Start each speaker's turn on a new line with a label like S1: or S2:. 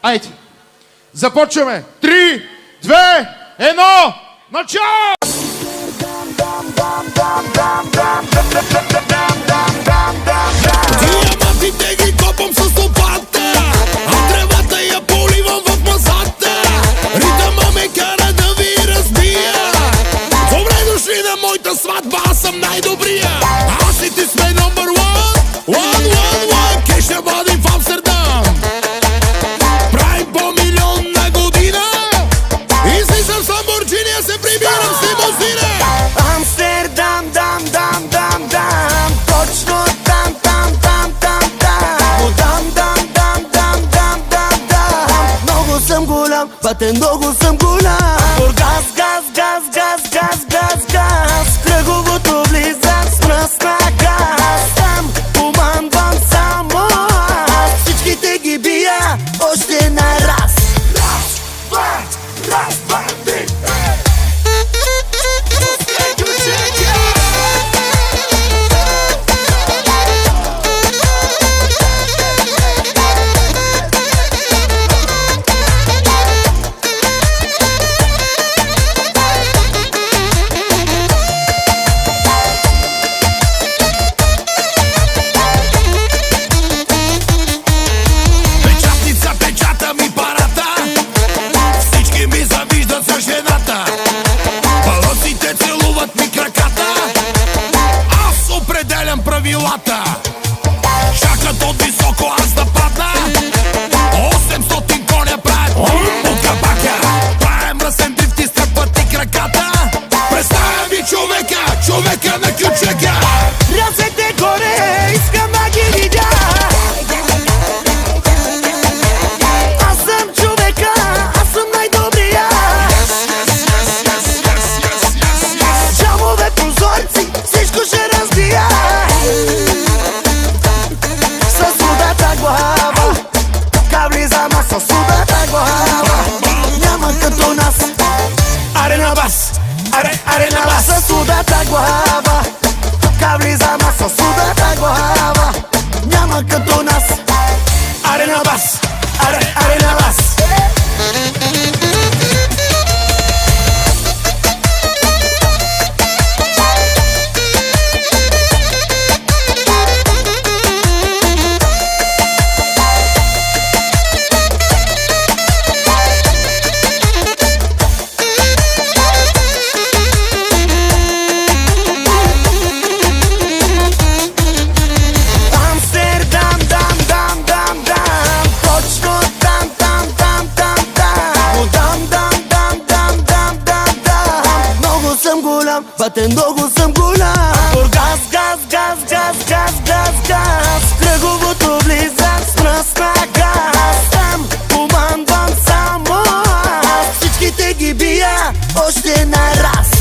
S1: Айде! Започваме! 3, 2, 1, начало!
S2: Диамантите ги копам с лопата, а тревата я поливам в мазата. Ритъма ме кара да ви разбия. Добре дошли на моята сватба, аз съм най-добрия. Аз и ти сме номер 1. Кеш ще водим в Амстердам. Правим по милион на година. Излизам с Ламборджини, а се прибирам с лимузина.
S3: Амстердам, дам, точно там. Много съм голям, бате, много съм голям. Бургас, газ, кръговото влизам с мръсна газ. Там командвам само аз, всичките ги бия още на раз.
S2: Раз, два, три. Правилата чакат от високо аз да падна. 800 коня правят от кабака. Правим мръсен дрифт и стръпват и краката. Представя ви човека на ключека.
S3: Ръцете горе, искам да ги видя. Аз съм човека, аз съм най-добрия. Джамове, прозорци, всичко ще разбия. Със судата глава, кабли за нас, със судата глава. Няма като нас.
S2: Аре на бас, аре на бас.
S3: Със судата глава, кабли за нас, със судата глава. Няма като нас.
S2: Аре на бас, аре на бас.
S3: Бате, много съм голям. Бургас, газ, кръговото влизам с мръсна газ. Там командвам само аз, всичките ги бия още на раз.